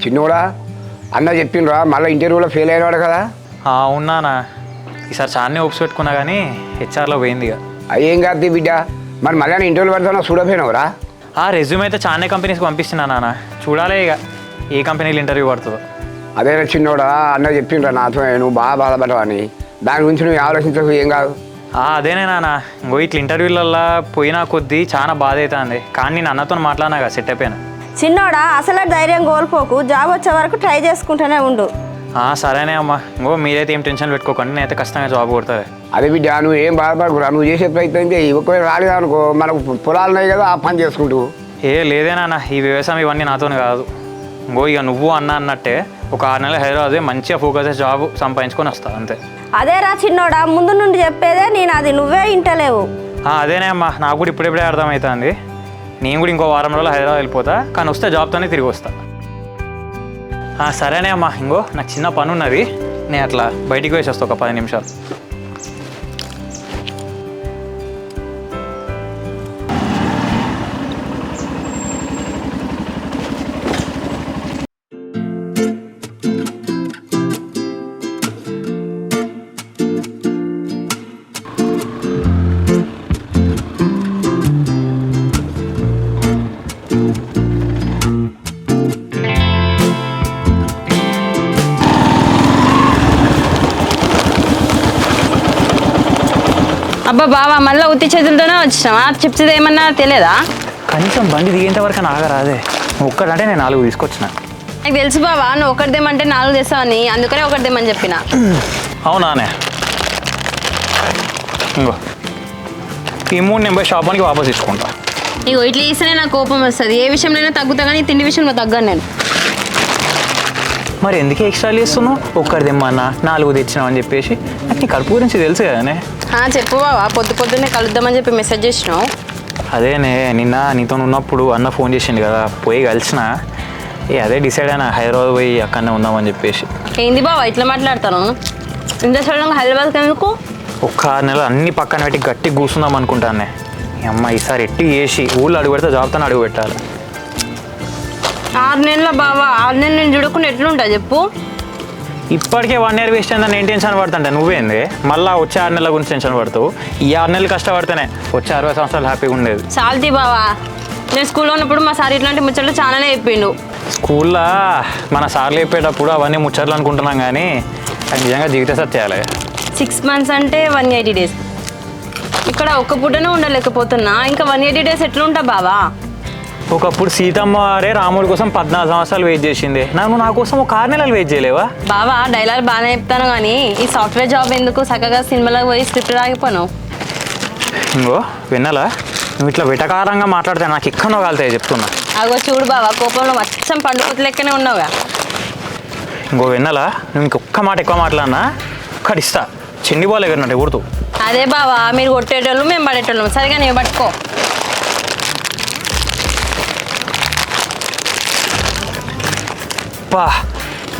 చిన్నోడా అన్న చెప్పిండ్రా మళ్ళీ ఇంటర్వ్యూలో ఫెయిల్ అయినాడు కదా. ఉన్నానా ఈసారి చాలానే ఓప్స్ పెట్టుకున్నా కానీ హెచ్ఆర్లో పోయింది ఇక. ఏం కాదు బిడ్డ, మరి మళ్ళీ ఇంటర్వ్యూలు పెడతానో చూడపోయినావురా? రెజ్యూమ్ అయితే చాలా కంపెనీస్కి పంపిస్తున్నా నాన్న, చూడాలి ఇక ఏ కంపెనీలు ఇంటర్వ్యూ పడుతుందో. అదే చిన్నోడా అన్న చెప్పిండ్రా నాతో, నువ్వు బాగా బాధపడవు అని. దాని గురించి నువ్వు ఆలోచించకు, ఏం కాదు. అదేనే నాన్న, ఇంకో ఇట్లా ఇంటర్వ్యూలల్లో పోయినా కొద్దీ చాలా బాధ అవుతుంది. కానీ నేను అన్నతో మాట్లాడినా కదా, సెట్ అయిపోయాను. చిన్నోడా అసలు ధైర్యం కోల్పోకు, జాబ్ వచ్చే వరకు ట్రై చేసుకుంటూనే ఉండు. సరేనే అమ్మా, ఇంకో మీరైతే ఏం టెన్షన్ పెట్టుకోకండి, నేనైతే ఖచ్చితంగా జాబ్ కొడుతుంది. అదే బిడ్డ, నువ్వు ఏం బాధపడకురా, నువ్వు చేసే ప్రయత్నం చేయి. ఒకవేళ రాలేదనుకో మనకు పొలాలు ఉన్నాయి కదా, ఆ పని చేసుకుంటూ. లేదేనా, ఈ వ్యవసాయం ఇవన్నీ నాతో కాదు. ఇంకో ఇక నువ్వు అన్నట్టే ఒక 6 నెలలు హైదరాబాద్ మంచిగా ఫోకస్ చేసి జాబ్ సంపాదించుకొని వస్తా అంతే. అదేరా చిన్నోడా, ముందు నుండి చెప్పేదే నేను, అది నువ్వే ఇంటలేవు. అదేనే అమ్మా, నాకు కూడా ఇప్పుడే అర్థమవుతుంది. నేను కూడా ఇంకో వారం రోజులు హైదరాబాద్ వెళ్ళిపోతా, కానీ వస్తే జాబ్తోనే తిరిగి వస్తా. సరేనే అమ్మా, ఇంకో నాకు చిన్న పని ఉన్నది, నేను అట్లా బయటికి వేసి వస్తా ఒక 10 నిమిషాలు. అబ్బా బావా, మళ్ళీ ఉత్తి చేతులతోనే వచ్చినావా? చిప్స్ ఏమన్నా తెలియదా? కనీసం బండి దిగేంత వరకు నాగరాదే, ఒక్కడంటే నేను 4 తీసుకొచ్చిన. నాకు తెలుసు బావా, నువ్వు ఒకటి దేమంటే 4 తెస్తావని, అందుకనే ఒకటి దేమని చెప్పిన. అవునానే, ఇంకో ఈ 3 నేను పోయి షాపానికి వాపస్ తీసుకుంటా. ఇగో ఇట్లా ఇస్తేనే నాకు కోపం వస్తుంది. ఏ విషయంలో తగ్గుతా కానీ తిండి విషయంలో తగ్గాను నేను. మరి ఎందుకే ఎక్స్ట్రా చేస్తున్నావు? ఒక్కటి తెమ్మన్నా 4 తెచ్చినావు అని చెప్పేసి. నాకు నీ కడుపు గురించి తెలుసు కదనే. చెప్పు బావా, పొద్దున్నే కలుద్దామని చెప్పి మెసేజ్ చేసినావు. అదేనే, నిన్న నీతో ఉన్నప్పుడు అన్న ఫోన్ చేసిండు కదా, పోయి కలిసిన. అదే డిసైడ్ అయినా హైదరాబాద్ పోయి అక్కడనే ఉందామని చెప్పేసి. ఏంది బావా ఇట్లా మాట్లాడతాను? ఇంత సడన్గా హైదరాబాద్కి ఎందుకు? ఒక 6 నెలలు అన్ని పక్కన పెట్టి గట్టి కూర్చుందాం అనుకుంటానే. అమ్మ ఈసారి ఎట్టి చేసి ఊళ్ళో అడుగు పెడితే జాబ్తో అడుగు పెట్టాలి. 6 నెలల బావా, 6 నెలలు నేను చూడకుండా ఎట్లుంటా చెప్పు? ఇప్పటికే 1 ఇయర్ వేస్ట్ అయిందని నేను టెన్షన్ పడుతుంటే నువ్వేంది మళ్ళీ వచ్చే 6 నెలల గురించి టెన్షన్ పడతావు? ఈ 6 నెలలు కష్టపడితేనే వచ్చే 60 సంవత్సరాలు హ్యాపీగా ఉండేది. చాలతీ బావా, నేను స్కూల్లో ఉన్నప్పుడు మా సార్ ఇట్లాంటి ముచ్చట్లు చాలానే చెప్పిండు. స్కూల్లో మన సార్లు చెప్పేటప్పుడు అవన్నీ ముచ్చట్లు అనుకుంటున్నాం, కానీ అది నిజంగా జీవిత సత్యాలే. 6 months అంటే 180 days. ఇక్కడ ఒక్క పూటనే ఉండలేకపోతున్నా, ఇంకా 180 days ఎట్లుంటా బావా? ఒకప్పుడు సీతమ్మ వారే రాముడి కోసం 14 సంవత్సరాలు వెయిట్ చేసింది, నువ్వు నా కోసం ఒక 6 నెలలు వెయిట్ చేయలేవా? బావా డైలాగ్ బాగానే చెప్తాను, కానీ ఈ సాఫ్ట్వేర్ జాబ్ ఎందుకు? చక్కగా సినిమాలకు పోయి స్క్రిప్ట్ రాగిపోను. ఇంకో విన్నాలా, నువ్వు ఇట్లా వెటకారంగా మాట్లాడితే నాకు ఎక్కడో కాలుతాయి చెప్తున్నా. అగో చూడు బావా, కోపంలో మచ్చం పండుగ లెక్కనే ఉన్నావుగా. ఇంకో విన్నాలా, నువ్వు ఇంకొక్క మాట ఎక్కువ మాట్లాడినా ఒక్కటి ఇస్తా, చెండి బాల్ ఎగరినట్టు గుర్తు. అదే బావా, మీరు కొట్టేటోళ్ళు మేము పడేటోళ్ళం. సరిగా నేను పట్టుకో.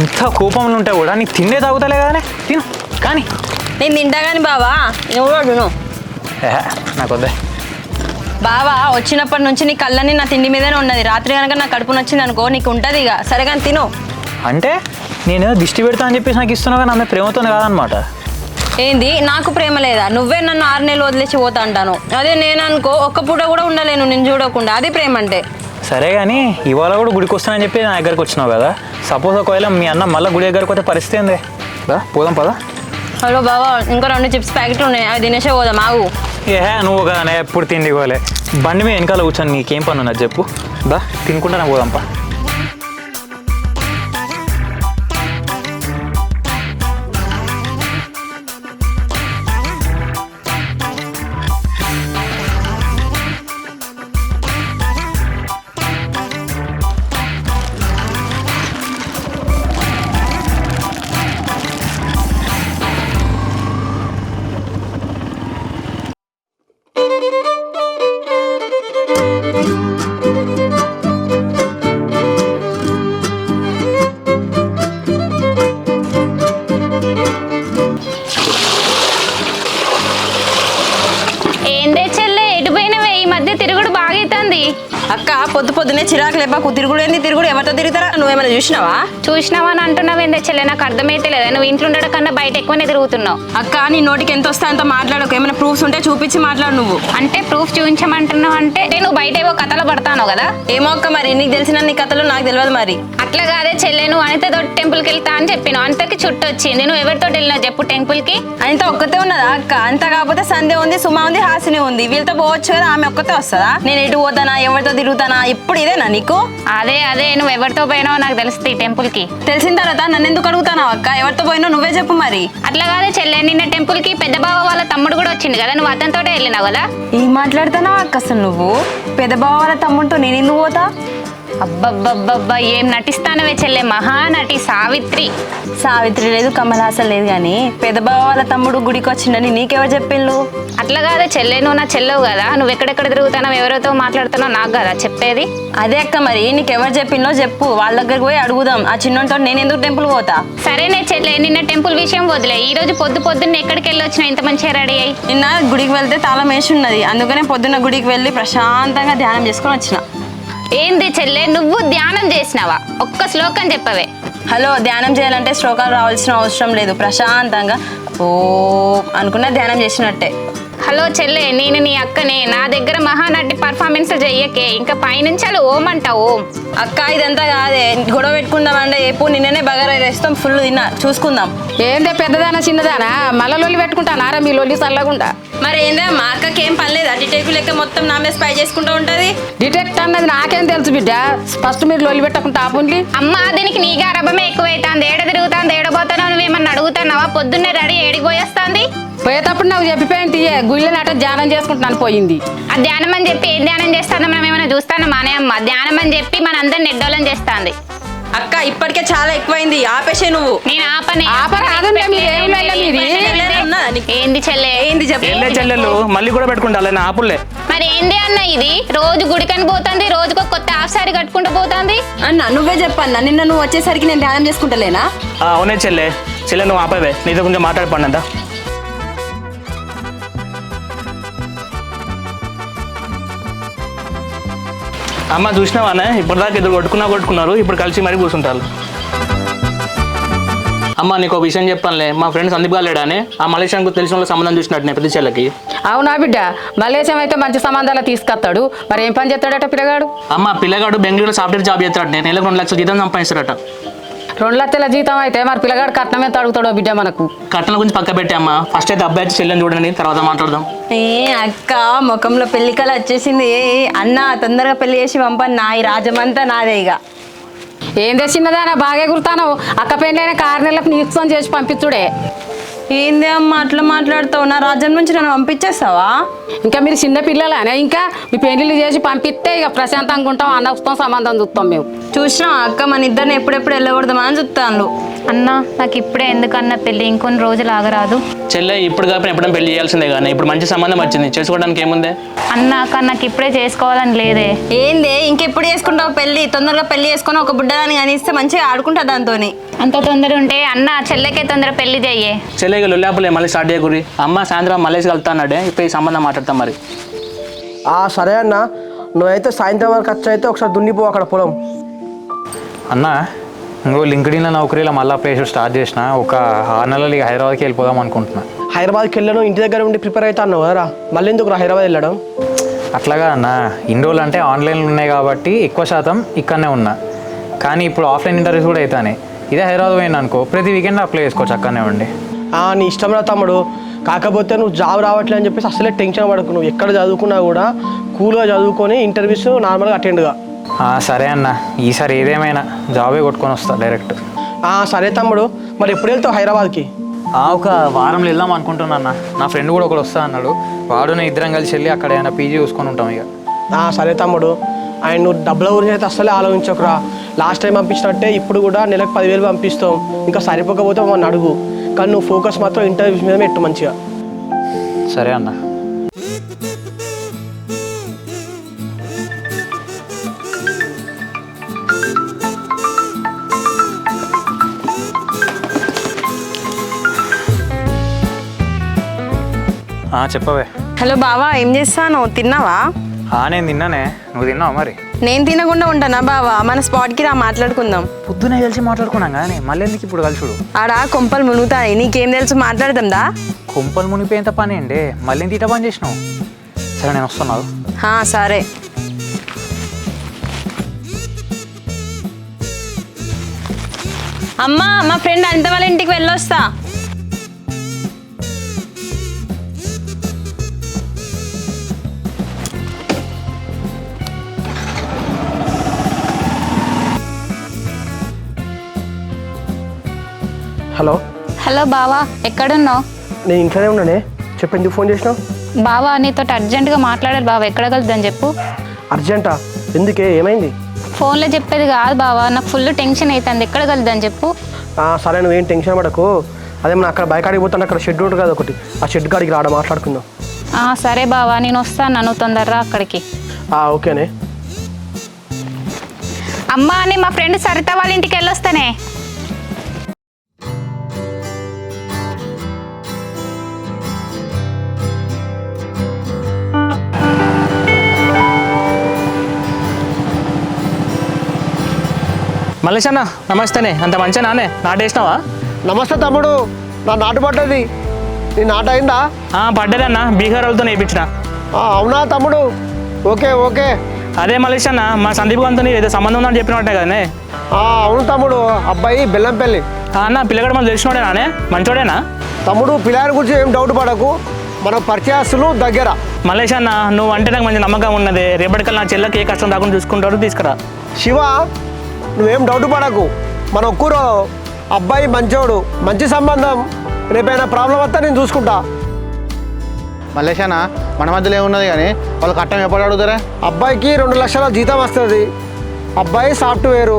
ఇంత కోపంలో ఉంటే కూడా నీకు తిండే తాగుతలే కానీ తిను. కానీ నేను తింటా కానీ బావా, నువ్వు కూడా తిను. నాకు వద్దే బావా, వచ్చినప్పటి నుంచి నీ కళ్ళని నా తిండి మీదనే ఉన్నది. రాత్రి కనుక నా కడుపు నచ్చింది అనుకో, నీకు ఉంటుంది ఇక. సరే కానీ తిను. అంటే నేను దిష్టి పెడతా అని చెప్పేసి నాకు ఇస్తున్నావు, కానీ ఆమె ప్రేమతోనే కాదనమాట. ఏంది నాకు ప్రేమ లేదా? నువ్వే నన్ను 6 నెలలు వదిలేసి పోతా అంటాను. అదే నేను అనుకో, ఒక్క పూట కూడా ఉండలేను నేను చూడకుండా. అది ప్రేమ అంటే. సరే కానీ ఇవాళ కూడా గుడికి వస్తానని చెప్పి నా దగ్గరకు వచ్చినావు కదా, సపోజ్ ఒకవేళ మీ అన్న మళ్ళీ గుడి దగ్గరకు వస్తే పరిస్థితి ఏంది? పోదాం పదా. హలో బావా, ఇంకా 2 చిప్స్ ప్యాకెట్లు ఉన్నాయి, అవి తినేసే పోదాం. ఆగు. నువ్వు కదా ఎప్పుడు తిండి పోలే, బండి మీద వెనకాల కూర్చొని నీకేం పని ఉన్నది చెప్పు. తినుకుంటానే పోదాంపా. ఏందే చెల్లె, ఎటు పోయినవే? ఈ మధ్య తిరుగుడు తిరుగుడు బాగా అవుతుంది. అక్క పొద్దు పొద్దునే చిరాకు లేపాకు. తిరుగుడు ఎవరితో తిరుగుతారా? నువ్వేమైనా చూసినావా? చూసినావా అని అంటున్నావు ఏందే చెల్లె? నాకు అర్థమైతే లేదా? నువ్వు ఇంట్లో ఉండడం కన్నా బయట ఎక్కువనే తిరుగుతున్నావు. అక్క నీ నోటికి ఎంత వస్తే అంత మాట్లాడకు. ఏమైనా ప్రూఫ్స్ ఉంటే చూపించి మాట్లాడు. నువ్వు అంటే ప్రూఫ్ చూపించమంటున్నావు అంటే నువ్వు బయట ఏవో కథలు పడతాను కదా. ఏమో అక్క, మరి నీకు తెలిసిన నీ కథలు నాకు తెలియదు. మరి అట్లా కాదే చెల్లె, నువ్వు అనితతో టెంపుల్కి వెళ్తా అని చెప్పినావు. అనితకి చుట్టూ వచ్చింది. నువ్వు ఎవరితో వెళ్ళినావు చెప్పు టెంపుల్కి? అనిత ఒక్కతే ఉన్నదా అక్క? అంత కాకపోతే సంధ్య ఉంది, సుమా ఉంది, హాసిని ఉంది. వీళ్ళతో పోవచ్చు కదా, ఆమె ఒక్కతే వస్తుందా? నేను ఎటు పోతానా, ఎవరితో తిరుగుతానా? ఇప్పుడు ఇదేనా నీకు? అదే నువ్వు ఎవరితో పోయినావు నాకు తెలుస్తుంది టెంపుల్కి. తెలిసిన తర్వాత నన్ను ఎందుకు అడుగుతానావు అక్క? ఎవరితో పోయినావు నువ్వే చెప్పు మరి. అట్లా కాదే చెల్లె, నిన్న టెంపుల్కి పెద్ద బావ వాళ్ళ తమ్ముడు కూడా వచ్చింది కదా, నువ్వు అతనితోటే వెళ్ళినావు కదా. ఏం మాట్లాడుతున్నావు అక్క అసలు నువ్వు? పెద్ద బావ వాళ్ళ తమ్ముడితో నేను ఎందుకు పోతా? అబ్బబ్బబ్బబ్బా ఏం నటిస్తానవే చెల్లె, మహానటి సావిత్రి లేదు, కమల్ హాసన్ లేదు, కానీ పెద్ద బావ వాళ్ళ తమ్ముడు గుడికి వచ్చిండని నీకెవరు చెప్పిండు? అట్లా కాదే చెల్లె, నువ్వు నా చెల్లెవు కదా, నువ్వు ఎక్కడెక్కడ తిరుగుతున్నావు ఎవరితో మాట్లాడుతున్నావు నాకు కదా చెప్పేది. అదే అక్క, మరి నీకెవరు చెప్పిండో చెప్పు, వాళ్ళ దగ్గరికి పోయి అడుగుదాం. ఆ చిన్నోడితో నేను ఎందుకు టెంపుల్ పోతా? సరేనే చెల్లె, నిన్న టెంపుల్ విషయం వదిలే. ఈ రోజు పొద్దున్నే ఎక్కడికి వెళ్ళి వచ్చినా ఇంత మంచిగా రెడీ అయ్యి? నిన్న గుడికి వెళ్తే తాళం వేసి ఉన్నది, అందుకనే పొద్దున్న గుడికి వెళ్ళి ప్రశాంతంగా ధ్యానం చేసుకొని వచ్చిన. ఏంది చెల్లె, నువ్వు ధ్యానం చేసినావా? ఒక్క శ్లోకం చెప్పవే. హలో, ధ్యానం చేయాలంటే శ్లోకాలు రావాల్సిన అవసరం లేదు. ప్రశాంతంగా ఓ అనుకున్న ధ్యానం చేసినట్టే. హలో చెల్లె, నేను నీ అక్కనే. నా దగ్గర మహానటి పర్ఫార్మెన్స్ చెయ్యకే, ఇంకా పైనుంచి అలా ఓం అంట ఓం. అక్క ఇదంతా కాదే, గొడవ పెట్టుకుందామంటే ఎప్పుడు నిన్ననే బగారా వేస్తాం, ఫుల్ తిన్నా, చూసుకుందాం. ఏందే పెద్దదానా చిన్నదానా మళ్ళా లొల్లి పెట్టుకుంటానారా మీ లొల్లి చల్లగుండా? మరి ఏందా మా అక్కకి ఏం పని లేదా? డిటెక్టివ్ లెక్క మొత్తం నా మీద స్పై చేసుకుంటూ ఉంటది. డిటెక్ట్ అన్నది నాకేం తెలుసు బిడ్డ. ఫస్ట్ మీరు లొల్లి పెట్టకుండా ఆపుండి. అమ్మా దీనికి నీ గర్భమే ఎక్కువైతుంది. ఏడ తిరుగుతాంది, ఏడబోతానో నువ్వేమన్నా అడుగుతున్నావా? పొద్దున్నే రెడీ ఏడికి పోయేస్తాంది. పోయేటప్పుడు నాకు చెప్పిపోయింది, గుళ్ళని అట్ట ధ్యానం చేసుకుంటున్నాను పోయింది. ఆ ధ్యానం అని చెప్పి ఏం ధ్యానం చేస్తానో మనం ఏమైనా చూస్తానో మానే అమ్మ. ధ్యానం అని చెప్పి మన అందరిని నెడ్డోలం చేస్తాంది. అక్క ఇప్పటికే చాలా ఎక్కువైంది, ఆపేసే నువ్వు. నేను ఆపనే. ఆపరాదంటే మీరు ఏం లేదా మీది? ఏంది చెల్లె? ఏంది చెప్పు. ఏందే చెల్లెలు మళ్ళీ కూడా పెట్టుకుంటా ఆపులే. మరి ఏంది అన్న ఇది? రోజు గుడికని పోతుంది, రోజుకు కొత్త హాఫ్ సారీ కట్టుకుంటూ పోతుంది. అన్న నువ్వే చెప్పన్నా, నిన్న నువ్వు వచ్చేసరికి నేను ధ్యానం చేసుకుంటలేనా? అవునే చెల్లె నువ్వు ఆపవే, నీతో కొంచెం మాట్లాడిపోండి. అమ్మ చూసినావానే, ఇప్పటిదాకా ఎదురు కొట్టుకున్నారు, ఇప్పుడు కలిసి మరీ కూర్చుంటారు. అమ్మ నీకు ఒక విషయం చెప్పానులే, మా ఫ్రెండ్ సందీప్ గాలేడానే ఆ మలేషియాకు తెలిసిన వాళ్ళ సంబంధం చూసినట్టు పెద్ద చెల్లకి. అవునా బిడ్డ, మలేషియం అయితే మంచి సంబంధాలు తీసుకొస్తాడు. మరి ఏం పని చేస్తాడట పిల్లగాడు? అమ్మ పిల్లగాడు బెంగళూరులో సాఫ్ట్వేర్ జాబ్ చేస్తాడు. నెలకు 2 లక్షల జీతం సంపాదిస్తాడట. 2 లక్షల జీతం అయితే మరి పిల్లగాడు కట్నం ఎంత అడుగుతాడో బిడ్డ మనకు? కట్నం గురించి పక్క పెట్టే అమ్మ, ఫస్ట్ అయితే అబ్బాయి వచ్చి చెల్లెని చూడండి, తర్వాత మాట్లాడదాం. అక్క ముఖంలో పెళ్లికల వచ్చేసింది. అన్న తొందరగా పెళ్లి చేసి పంపని, నా ఈ రాజమంతా నాదే. ఇక ఏం తెచ్చిన్నదానా బాగా గుర్తాను. అక్క పెళ్ళైన 6 నెలలకు నియుక్తం చేసి పంపించుడే. ఏంది అమ్మ అట్లా మాట్లాడుతావు? నా రాజ్యం నుంచి నన్ను పంపించేస్తావా? ఇంకా మీరు చిన్న పిల్లలనే, ఇంకా మీ పెళ్లిళ్ళు చేసి పంపిస్తే ఇక ప్రశాంతంగా ఉంటాం, అన్న వస్తాం, సంబంధం చూస్తాం మేము. చూసినా అక్క మన ఇద్దరిని ఎప్పుడెప్పుడు వెళ్ళకూడదామని చూస్తాను. అన్న నాకు ఇప్పుడే ఎందుకన్నా పెళ్ళి, ఇంకొన్ని రోజులు ఆగరాదు? చెల్లె ఇప్పుడు కాకపోతే ఎప్పుడైనా పెళ్లి చేయాల్సిందే, కానీ ఇప్పుడు మంచి సంబంధం వచ్చింది, చేసుకోవడానికి ఏముందే? అన్నాక నాకు ఇప్పుడే చేసుకోవాలని లేదే. ఏంది ఇంకెప్పుడు చేసుకుంటావు పెళ్లి? తొందరగా పెళ్లి చేసుకుని ఒక బుడ్డదాన్ని కనిస్తే మంచిగా ఆడుకుంటా దాంతో. అంత తొందర ఉంటే అన్న చెల్లెకే తొందర పెళ్లి చెయ్యే. చెల్లెకి లొల్లాపులే మళ్ళీ స్టార్ట్ చేయకూరి. అమ్మ సాయంత్రం మలేసి కలుతా అన్నాడే, ఇప్పుడు ఈ సంబంధం మాట్లాడతాం మరి. సరే అన్న, నువ్వైతే సాయంత్రం వరకు ఖర్చు అయితే ఒకసారి దున్నిపో అక్కడ పొలం. అన్న ఇంకో లింక్డ్ఇన్లో నౌకరీలో మళ్ళీ అప్లై స్టార్ట్ చేసిన, ఒక 6 నెలలు హైదరాబాద్కి వెళ్ళిపోదాం అనుకుంటున్నా. హైదరాబాద్కి వెళ్ళను, ఇంటి దగ్గర ఉండి ప్రిపేర్ అవుతా అన్నావు కదరా, మళ్ళీ ఎందుకు హైదరాబాద్ వెళ్ళడం? అట్లాగా అన్న, ఇన్ని రోజులు అంటే ఆన్లైన్లో ఉన్నాయి కాబట్టి ఎక్కువ శాతం ఇక్కడనే ఉన్నా, కానీ ఇప్పుడు ఆఫ్లైన్ ఇంటర్వ్యూస్ కూడా అవుతాయి. ఇదే హైదరాబాద్ పోయినా అనుకో, ప్రతి వీకెండ్ అప్లై చేసుకోవచ్చు అక్కడనే ఉండి. నీ ఇష్టం రా తమ్ముడు, కాకపోతే నువ్వు జాబ్ రావట్లే అని చెప్పేసి అసలే టెన్షన్ పడకు. నువ్వు ఎక్కడ చదువుకున్నా కూడా కూల్గా చదువుకొని ఇంటర్వ్యూస్ నార్మల్గా అటెండ్గా. సరే అన్న, ఈసారి ఏదేమైనా జాబే కొట్టుకొని వస్తా డైరెక్ట్. సరే తమ్ముడు, మరి ఎప్పుడు వెళ్తావు హైదరాబాద్కి? ఒక వారంలో వెళ్దాం అనుకుంటున్నా అన్న. నా ఫ్రెండ్ కూడా ఒకడు వస్తా అన్నాడు, వాడునే ఇద్దరం కలిసి వెళ్ళి అక్కడ ఏమైనా పీజీ చూసుకొని ఉంటాం ఇక. సరే తమ్ముడు, అండ్ నువ్వు డబ్బుల గురించి అయితే అసలే ఆలోచించకురా. లాస్ట్ టైం పంపించినట్టే ఇప్పుడు కూడా నెలకు 10,000 పంపిస్తాం, ఇంకా సరిపోకపోతే మన అడుగు. కానీ నువ్వు ఫోకస్ మాత్రం ఇంటర్వ్యూస్ మీద పెట్టు మంచిగా. సరే అన్న. చెప్పవే. హలో బావా, ఏం చేస్తాను? తిన్నావా? నేను తిన్నానే, నువ్వు తిన్నావు మరి? నేను తినకుండా ఉంటానా బావా? మన స్పాట్కి రా, మాట్లాడుకుందాం. పొద్దునే కలిసి మాట్లాడుకున్నాం కానీ మళ్ళీ ఎందుకు ఇప్పుడు కలుసుడు? ఆడ కొంపలు మునుగుతాయి, నీకేం తెలుసు? మాట్లాడదాందా? కొంపలు మునిగిపోయేంత పని అండి, మళ్ళీ తీట పని చేసినావు. సరే నేను వస్తున్నావు. సరే. అమ్మా, మా ఫ్రెండ్ అనిత వాళ్ళ ఇంటికి వెళ్ళొస్తా. హలో హలో బావా, ఎక్కడున్నావు? నేను ఇంట్లోనే ఉన్నానే. చెప్పు, ఎందుకు ఫోన్ చేసినావు? బావా, నీతో అర్జెంటుగా మాట్లాడాలి బావా. ఎక్కడ కలుద్దాం చెప్పు. అర్జెంటా? ఎందుకే, ఏమైంది? ఫోన్లో చెప్పేది కాదు బావా, నాకు ఫుల్ టెన్షన్ అవుతుంది. ఎక్కడ కలుద్దాం చెప్పు. సరే, నువ్వేం టెన్షన్ పడకు. అదే మనం అక్కడ బైక్ ఆడికి పోతాను, అక్కడ షెడ్ ఉంటుంది కదా ఒకటి, ఆ షెడ్ కాడికి రాడ మాట్లాడుకుందాం. సరే బావా, నేను వస్తాను, నువ్వు తొందరరా అక్కడికి. ఓకేనే. అమ్మా, అని మా ఫ్రెండ్ సరిత వాళ్ళ ఇంటికి వెళ్ళొస్తానే. మల్లేష్ అన్న నమస్తేనే. అంత మంచిగా నానే నాటేసినావా? నమస్తే తమ్ముడు, నా నాటు పడ్డది. నీ నాట అయిందా? పడ్డదన్న, బీహార్ వాళ్ళతో నేర్పించిన. అవునా తమ్ముడు? Okay okay. అదే మల్లేష్ అన్న, మా సందీప్ గారితో ఏదో సంబంధం ఉందని చెప్పినట్టే కదనే. అవును తమ్ముడు, అబ్బాయి బెల్లంపల్లి. అన్న పిల్లగాడు మనం తెలిసినోడే నానే, మంచోడేనా? తమ్ముడు, పిల్లాడి గురించి ఏం డౌట్ పడకు, మన పరిచయస్తులు దగ్గర. మల్లేష్ అన్న, నువ్వు అంటే నాకు మంచి నమ్మకం ఉన్నది. రేపటికల్లా నా చెల్లెకి ఏ కష్టం రాకుండా చూసుకుంటాడు, తీసుకురా. శివ, నువ్వేం డౌట్ పడకు, మన ఒక్కరు అబ్బాయి మంచోడు, మంచి సంబంధం. రేపైనా ప్రాబ్లం వస్తే నేను చూసుకుంటా. మల్లేషన్న, మన మధ్యలో ఏమున్నది కానీ వాళ్ళు కట్టం ఎప్పుడు అడుగుతారా? అబ్బాయికి 2 లక్షల జీతం వస్తుంది. అబ్బాయి సాఫ్ట్వేరు,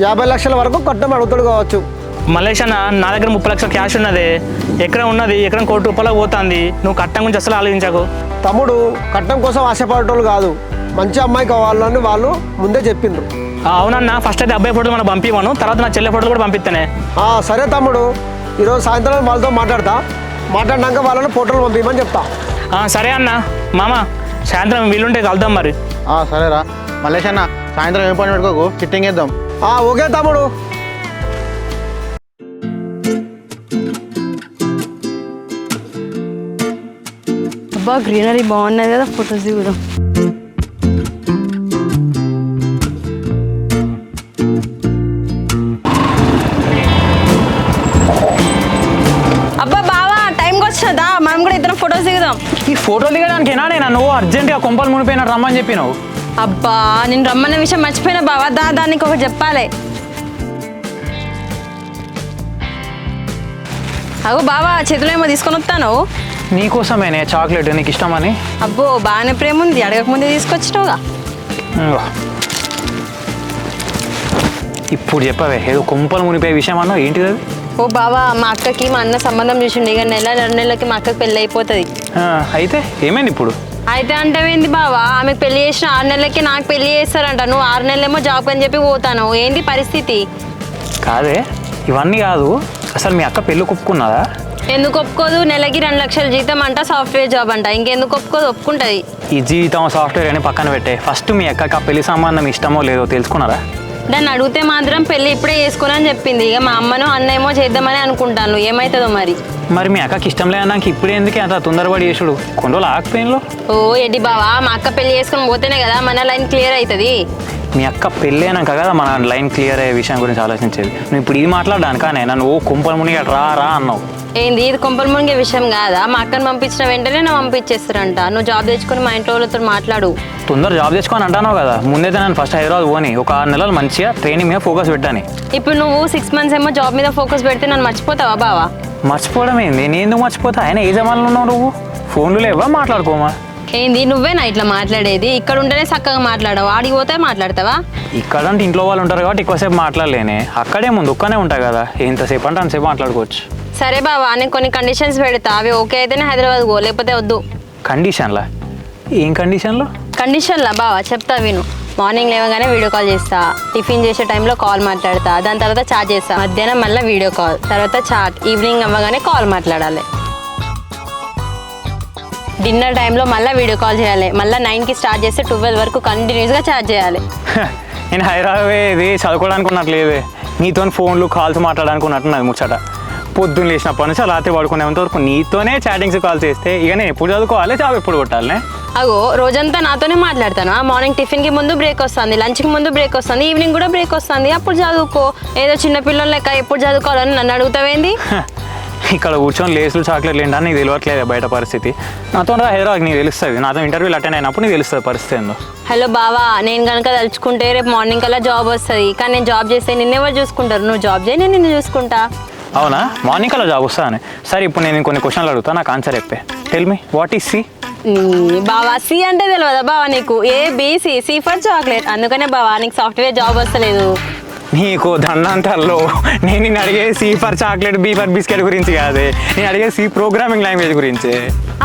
50 లక్షల వరకు కట్టం అడుగుతాడు కావచ్చు. మల్లేష్ అన్న, నా దగ్గర 30 లక్షల క్యాష్ ఉన్నది. ఎకరం ఉన్నది, ఎకరం ₹1,00,00,000 పోతుంది. నువ్వు కట్టం గురించి అసలు ఆలోచించకు. తమ్ముడు, కట్టం కోసం ఆశపడేటోళ్ళు కాదు, మంచి అమ్మాయి కావాలని వాళ్ళు ముందే చెప్పిండ్రు. అవునన్నా, ఫస్ట్ అయితే అబ్బాయి ఫోటోలు మనం పంపివ్వను, తర్వాత నా చెల్లె ఫోటోలు కూడా పంపిస్తానే. సరే తమ్ముడు, ఈరోజు సాయంత్రం వాళ్ళతో మాట్లాడినాక వాళ్ళని ఫోటోలు పంపించమని చెప్తా. సరే అన్న. మామ, సాయంత్రం వీలుంటే కలుద్దాం మరి. సరేరా మల్లేషన్న, సాయంత్రం ఏం పని పెట్టుకోకు, చిట్టింగ్ వేద్దాం. ఓకే తమ్ముడు. అబ్బా, గ్రీనరీ బాగున్నది కదా, ఫొటోస్ దిగుదాం. అబ్బా బావా, టైంకి వచ్చినదా, మనం కూడా ఇద్దరం ఫొటోస్ దిగుదాం. ఈ ఫోటోలు దిగడానికేనా నేను నువ్వు అర్జెంటుగా కొంపలు మునిపోయినా రమ్మని చెప్పినావు? అబ్బా, నేను రమ్మన్న విషయం మర్చిపోయినా బావా. దానికి ఒకటి చెప్పాలి. అగో బావా, చేతిలో ఏమో తీసుకొని వస్తాను. నీకోసమేనే చాక్లెట్, నీకు ఇష్టమని. అబ్బో, బాగానే ప్రేమ ఉంది, అడగకముందే తీసుకొచ్చినావుగా. ఇప్పుడు చెప్పవే, ఏదో కొంపలు మునిపోయే విషయం అన్నావు, ఏంటిది అది? ఓ బావా, మా అక్కకి మా అన్న సంబంధం చూసిండు. ఇక 1-2 నెలలకి మా అక్కకి పెళ్ళి అయిపోతుంది. అయితే ఏమైంది ఇప్పుడు? అయితే అంటావేంది బావా? ఆమెకు పెళ్లి చేసిన 6 నెలలకి నాకు పెళ్లి చేస్తారంట. నువ్వు 6 నెలలేమో జాబ్ అని చెప్పి పోతాను. ఏంది పరిస్థితి? కాదే, ఇవన్నీ కాదు, అసలు మీ అక్క పెళ్ళి ఒప్పుకున్నదా? ఎందుకు ఒప్పుకోదు? నెలకి 2 లక్షల జీతం అంట, సాఫ్ట్వేర్ జాబ్ అంట. ఇంకెందుకు ఒప్పుకోదు? ఒప్పుకుంటుంది. ఈ జీవితం సాఫ్ట్వేర్ అని పక్కన పెట్టే, ఫస్ట్ మీ అక్కకి ఆ పెళ్లి సంబంధం ఇష్టమో లేదో తెలుసుకున్నారా? దాన్ని అడిగితే మాత్రం పెళ్ళి ఇప్పుడే చేసుకుని చెప్పింది. ఇక మా అమ్మను అన్నేమో చేద్దామని అనుకుంటాను, ఏమవుతుందో మరి. మరి మీ అక్కకి ఇష్టం లేదన్నాక ఇప్పుడు ఎందుకే అంత తొందరపడి చేసుడు? కొన్ని రోజులు ఆగిపోయినలో. ఓ ఏంటి బావా, మా అక్క పెళ్లి చేసుకుని పోతేనే కదా మన లైన్ క్లియర్ అవుతుంది. మీ అక్క పెళ్ళి అయినాక కదా మన లైన్ క్లియర్ అయ్యే విషయం గురించి ఆలోచించేది. నువ్వు ఇప్పుడు ఇది మాట్లాడడానికానే నన్ను కుంపలు మునిగి రా రా అన్నావు. ఏంది ఇది కొంపలు మునిగే విషయం కాదా? మా అక్కని పంపించిన వెంటనే నా పంపించేస్తారంట. నువ్వు జాబ్ తెచ్చుకొని మా ఇంట్లో వాళ్ళతో మాట్లాడు. తొందర జాబ్ తెచ్చుకొని అంటాను కదా, ముందైతే నేను ఫస్ట్ హైదరాబాద్ పోని ఒక 6 నెలలు మంచిగా ట్రైనింగ్ మీద ఫోకస్ పెట్టాను. ఇప్పుడు నువ్వు 6 months ఏమో జాబ్ మీద ఫోకస్ పెడితే నన్ను మర్చిపోతావా బావా? మర్చిపోవడం ఏంది, నేను ఎందుకు మర్చిపోతా? ఆయన ఏ జమాన్లో ఉన్నావు నువ్వు? ఫోన్లు లేవా, మాట్లాడుకోమా? ఏంది నువ్వేనా ఇట్లా మాట్లాడేది? ఇక్కడ ఉంటేనే చక్కగా మాట్లాడవు, ఆడికి పోతే మాట్లాడతావా? ఇక్కడ అంటే ఇంట్లో వాళ్ళు ఉంటారు కాబట్టి ఎక్కువసేపు మాట్లాడలేనే. అక్కడే ముందు ఒక్కనే ఉంటాయి కదా, ఎంతసేపు అంటే అంతసేపు మాట్లాడుకోవచ్చు. సరే బావా, నేను కొన్ని కండిషన్స్ పెడతా, అవి ఓకే అయితేనే హైదరాబాద్ పో, లేకపోతే వద్దు. కండిషన్లా? ఏం కండిషన్లో? కండిషన్లా బావా, చెప్తా విను. మార్నింగ్ లేవగానే వీడియో కాల్ చేస్తా, టిఫిన్ చేసే టైంలో కాల్ మాట్లాడతా, దాని తర్వాత చాట్ చేస్తా, మధ్యాహ్నం మళ్ళీ వీడియో కాల్, తర్వాత చాట్, ఈవినింగ్ అవ్వగానే కాల్ మాట్లాడాలి. డిన్నర్ టైంలో మళ్ళీ వీడియో కాల్ చేయాలి, మళ్ళీ 9కి స్టార్ట్ చేస్తే 12 వరకు కంటిన్యూస్గా ఛార్జ్ చేయాలి. నేను హైదరాబాద్ ఇది చదువుకోవడానికి ఉన్నట్లేదు, నీతో ఫోన్లు కాల్స్ మాట్లాడడానికి ఉన్నట్టున్నది ముచ్చట. పొద్దున్న లేచినప్పటి నుంచి రాత్రి పడుకునేంత వరకు నీతోనే చాటింగ్స్ కాల్ చేస్తే ఇక నేను ఎప్పుడు చదువుకోవాలి, జాబ్ ఎప్పుడు కొట్టాలి? అగో రోజంతా నాతోనే మాట్లాడతాను. మార్నింగ్ టిఫిన్కి ముందు బ్రేక్ వస్తుంది, లంచ్కి ముందు బ్రేక్ వస్తుంది, ఈవినింగ్ కూడా బ్రేక్ వస్తుంది. అప్పుడు చదువుకో. ఏదో చిన్న పిల్లల లెక్క ఎప్పుడు చదువుకోవాలని నన్ను అడుగుతావేంది? ఇక్కడ కూర్చొని లేసులు చాక్లెట్లు ఏంటని నీకు తెలియట్లేదు బయట పరిస్థితి. నాతో హైదరాబాద్ నీకు తెలుస్తుంది, నాతో ఇంటర్వ్యూలు అటెండ్ అయినప్పుడు నీకు తెలుస్తుంది పరిస్థితి ఏందో. హలో బావా, నేను కనుక తలుచుకుంటే రేపు మార్నింగ్ కల్లా జాబ్ వస్తుంది, కానీ నేను జాబ్ చేస్తే నిన్నెవరు చూసుకుంటారు? నువ్వు జాబ్ చేయి, నేను నిన్ను చూసుకుంటా. అవునా? మార్నింగ్ కల్లా జాబ్ వస్తాను. సరే ఇప్పుడు నేను కొన్ని క్వశ్చన్లు అడుగుతా, నాకు ఆన్సర్ చెప్పే. Tell me what is C? బావా సి అంటే తెలియదా బావా నీకు? ABC, C for chocolate. అందుకనే బావా నీకు సాఫ్ట్వేర్ జాబ్ వస్తలేదు. నీకు దండంతల్లో నేను నిన్ను అడిగే C for chocolate, B for biscuit గురించి కాదే, నేను అడిగే సి ప్రోగ్రామింగ్ లాంగ్వేజ్ గురించి.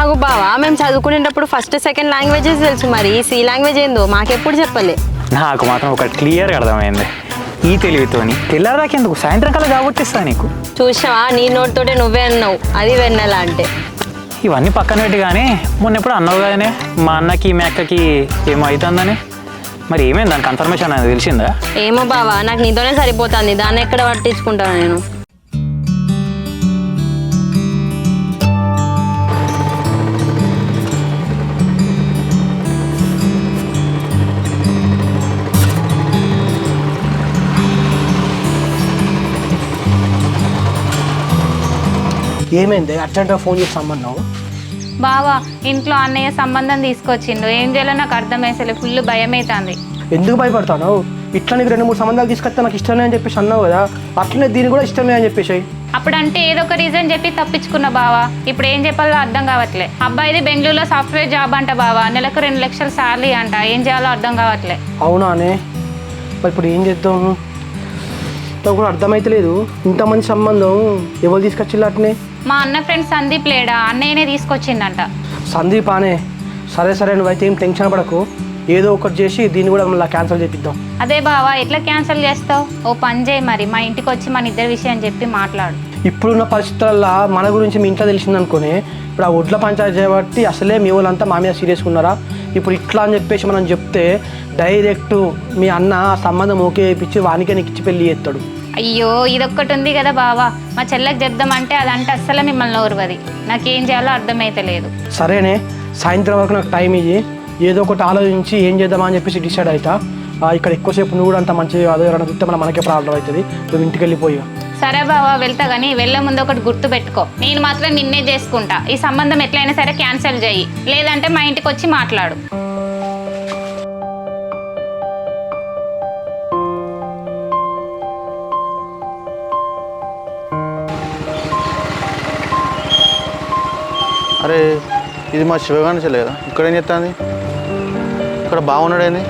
అగు బావా, మేము చదువుకునేటప్పుడు ఫస్ట్ సెకండ్ లాంగ్వేజెస్ తెలుసు, మరి సి లాంగ్వేజ్ ఏందో మాకెప్పుడు చెప్పలే. నాకు మాత్రం ఒక క్లియర్గా అర్థమైంది, ఈ తెలివితోని తెల్లారాకెందుకు సాయంత్రం కల్లా జాబ్ వచ్చేస్తా నీకు. చూసావా, నీ నోటితోటే నువ్వే అన్నావు అది వెన్నెలా అంటే. ఇవన్నీ పక్కన పెట్టి కానీ మొన్న ఎప్పుడు అన్నావు కదనే మా అన్నకి మీ అక్కకి ఏమో అవుతుందని, మరి ఏమైంది దాని కన్ఫర్మేషన్ అనేది తెలిసిందా? ఏమో బావా, నాకు నీతోనే సరిపోతుంది, దాన్ని ఎక్కడ పట్టించుకుంటాను నేను. ఏమైంది అర్జెంట్గా ఫోన్ చేసి రమ్మన్నావు? బావా ఇంట్లో అన్నయ్య సంబంధం తీసుకొచ్చిండు, ఏం చేయాలో నాకు అర్థమేసలే, ఫుల్ భయం అవుతుంది. ఎందుకు భయపడతావు? ఇట్లా నీకు 2-3 సంబంధాలు తీసుకొస్తే నాకు ఇష్టమే అని చెప్పేసి అన్నావు కదా, అట్లనే దీన్ని కూడా ఇష్టమే అని చెప్పేసి. అప్పుడంటే ఏదో ఒక రీజన్ చెప్పి తప్పించుకున్నా బావా, ఇప్పుడు ఏం చెప్పాలో అర్థం కావట్లే. అబ్బాయిది బెంగళూరులో సాఫ్ట్వేర్ జాబ్ అంట బావా, నెలకు 2 లక్షల శాలరీ అంట, ఏం చేయాలో అర్థం కావట్లే. అవునానే, మరి ఇప్పుడు ఏం చేద్దాం? నాకు కూడా అర్థమైతలేదు. ఇంతమంది సంబంధం ఎవరు తీసుకొచ్చిల్లు అట్నే? మా అన్న ఫ్రెండ్ సందీప్ లేడా, అన్నయ్యనే తీసుకొచ్చిందంట. సందీప్ అనే? సరే సరే, నువ్వైతే ఏం టెన్షన్ పడకు, ఏదో ఒకటి చేసి దీన్ని కూడా మళ్ళీ క్యాన్సిల్ చేపిద్దాం. అదే బావా, ఎట్లా క్యాన్సిల్ చేస్తావు? ఓ పని చేయి, మరి మా ఇంటికి వచ్చి మన ఇద్దరి విషయం చెప్పి మాట్లాడు. ఇప్పుడున్న పరిస్థితుల్లో మన గురించి మీ ఇంట్లో తెలిసిందనుకుని, ఇప్పుడు ఆ ఒడ్ల పంచాయతీ చేయబట్టి అసలే మీ వాళ్ళంతా మా మీద సీరియస్గా ఉన్నారా? ఇప్పుడు ఇట్లా అని చెప్పేసి మనం చెప్తే డైరెక్ట్ మీ అన్న సంబంధం ఓకే చేయించి వానికే నీకు ఇచ్చి పెళ్ళి చేస్తాడు. అయ్యో ఇదొక్కటి ఉంది కదా బావా, మా చెల్లెకి చెప్దామంటే అదంటే అస్సలు మిమ్మల్ని ఓర్వది, నాకేం చేయాలో అర్థమైతలేదు. సరేనే, సాయంత్రం వరకు నాకు టైం ఇయ్యి, ఏదో ఒకటి ఆలోచించి ఏం చేద్దామని చెప్పేసి డిసైడ్ అవుతా. ఇక్కడ ఎక్కువసేపు నువ్వు కూడా అంత మంచిగా కాదు, ఎవరైనా చూస్తే మనకే ప్రాబ్లం అవుతుంది. నువ్వు ఇంటికి వెళ్ళిపోయా. సరే బావా వెళ్తా, కానీ వెళ్ళే ముందు ఒకటి గుర్తు పెట్టుకో, నేను మాత్రం నిన్నే చేసుకుంటా. ఈ సంబంధం ఎట్లయినా సరే క్యాన్సిల్ చేయి, లేదంటే మా ఇంటికి వచ్చి మాట్లాడు. అరే ఇది మా శివగాని చెల్లేదా? ఇక్కడ ఏం చెప్తాంది? ఇక్కడ బాగున్నాడేంది?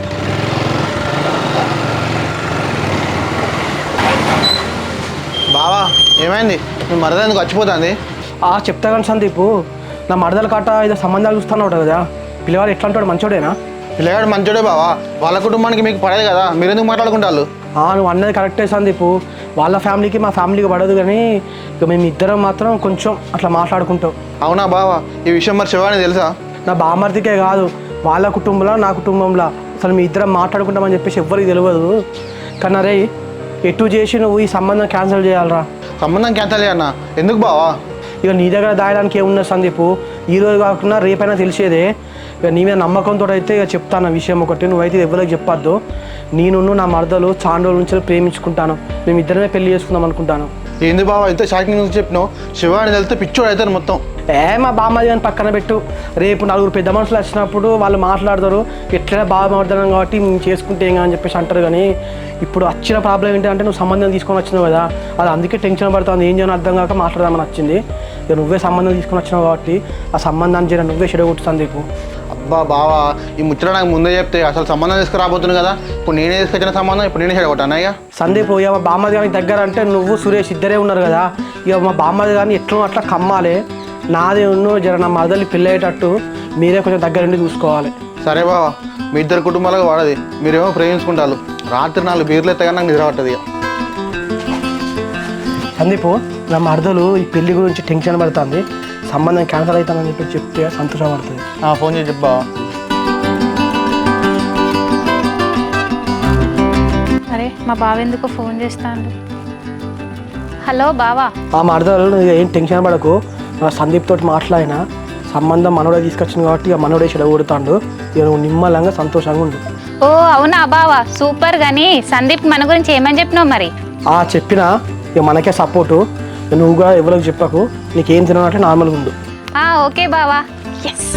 బావా ఏమైంది? నువ్వు మరద ఎందుకు వచ్చిపోతుంది? చెప్తా కానీ సందీపు, నా మరదల కాట ఏదో సంబంధాలు చూస్తున్నావు కదా, పిల్లవాడు ఎట్లా అంటాడు? మంచోడేనా? పిల్లగాడు మంచోడే బావా, వాళ్ళ కుటుంబానికి మీకు పడదు కదా, మీరు ఎందుకు మాట్లాడుకుంటారు? నువ్వు అన్నది కరెక్టే సందీపు, వాళ్ళ ఫ్యామిలీకి మా ఫ్యామిలీకి పడదు, కానీ ఇక మేము ఇద్దరం మాత్రం కొంచెం అట్లా మాట్లాడుకుంటాం. అవునా బావా, ఈ విషయం మరి శివాని తెలుసా? నా బామర్దికే కాదు, వాళ్ళ కుటుంబంలో నా కుటుంబంలో అసలు మీ ఇద్దరం మాట్లాడుకుంటామని చెప్పేసి ఎవ్వరికి తెలియదు. కానీ అరే ఎటు చేసి నువ్వు ఈ సంబంధం క్యాన్సిల్ చేయాలరా. సంబంధం క్యాన్సిల్ చేయన్నా? ఎందుకు బావా? ఇక నీ దగ్గర దాయడానికి ఏమున్నది సందీపు, ఈరోజు కాకుండా రేపైనా తెలిసేదే. ఇక నీ మీద నమ్మకంతో అయితే ఇక చెప్తాను విషయం ఒకటి, నువ్వైతే ఎవరికి చెప్పొద్దు. నేను నా మరదలు చాలా రోజుల నుంచి ప్రేమించుకుంటాను, మేము ఇద్దరమే పెళ్లి చేసుకుందాం అనుకుంటాను. ఏంది బావా ఇంత షాకింగ్ నుంచి చెప్పినావు? శివాని వెళ్తే పిచ్చోడు అవుతారు మొత్తం. మా బామ్మది అని పక్కన పెట్టు, రేపు 4 పెద్ద మనుషులు వచ్చినప్పుడు వాళ్ళు మాట్లాడతారు, ఎట్లయినా బాగా మాట్లాడతాం కాబట్టి మేము చేసుకుంటే ఏం అని చెప్పేసి అంటారు. కానీ ఇప్పుడు వచ్చిన ప్రాబ్లం ఏంటంటే నువ్వు సంబంధం తీసుకొని వచ్చినావు కదా, అది అందుకే టెన్షన్ పడుతుంది, ఏం చేయని అర్థం కాక మాట్లాడదామని వచ్చింది. ఇక నువ్వే సంబంధం తీసుకొని వచ్చినావు కాబట్టి ఆ సంబంధాన్ని చేయడం నువ్వే చెడగొట్టుతుంది నీకు. అబ్బా బావా, ఈ ముచ్చట నాకు ముందే చెప్తే అసలు సంబంధం తీసుకురాబోతుంది కదా, ఇప్పుడు నేనే తీసుకొచ్చిన సంబంధం ఇప్పుడు నేనే చెడగొట్టాను. ఇక సందీప్, ఇక మా బామ్మది కానీ దగ్గర అంటే నువ్వు సురేష్ ఇద్దరే ఉన్నారు కదా, ఇక మా బామ్మది కానీ ఎట్లా అట్లా కమ్మాలి, నాదే జర నా మరదలి పెళ్ళి అయ్యేటట్టు మీరే కొంచెం దగ్గరుండి చూసుకోవాలి. సరే బావా, మీ ఇద్దరు కుటుంబాలకు వాడది, మీరేమో ప్రేమించుకుంటారు, రాత్రి 4 బీర్లు ఎత్తగా నాకు నిద్ర పట్టదు. ఇక సందీపు, నా మరదలు ఈ పెళ్లి గురించి టెన్షన్ పడుతుంది, సంబంధం క్యాన్సల్ అవుతానని చెప్పి చెప్తే సంతోషపడుతుంది. ఫోన్ చేసి చెప్పు బావా. అరే మా బావ ఎందుకో ఫోన్ చేస్తాను. హలో బావా. ఆ మరదలు నువ్వు ఏం టెన్షన్ పడకు. సందీప్ తోటి మాట్లాడినా సంబంధం మనోడే తీసుకొచ్చింది కాబట్టి ఇక మనోడే చెడగొడతాడు. ఇక నువ్వు నిమ్మలంగా సంతోషంగా ఉండు. ఓ అవునా బావా, సూపర్. కానీ సందీప్ మన గురించి ఏమని చెప్పినావు మరి? చెప్పినా ఇక మనకే సపోర్టు. నువ్వుగా ఎవరికి చెప్పకు, నీకేం తినాలంటే నార్మల్గా ఉండు. ఓకే బావా. ఎస్.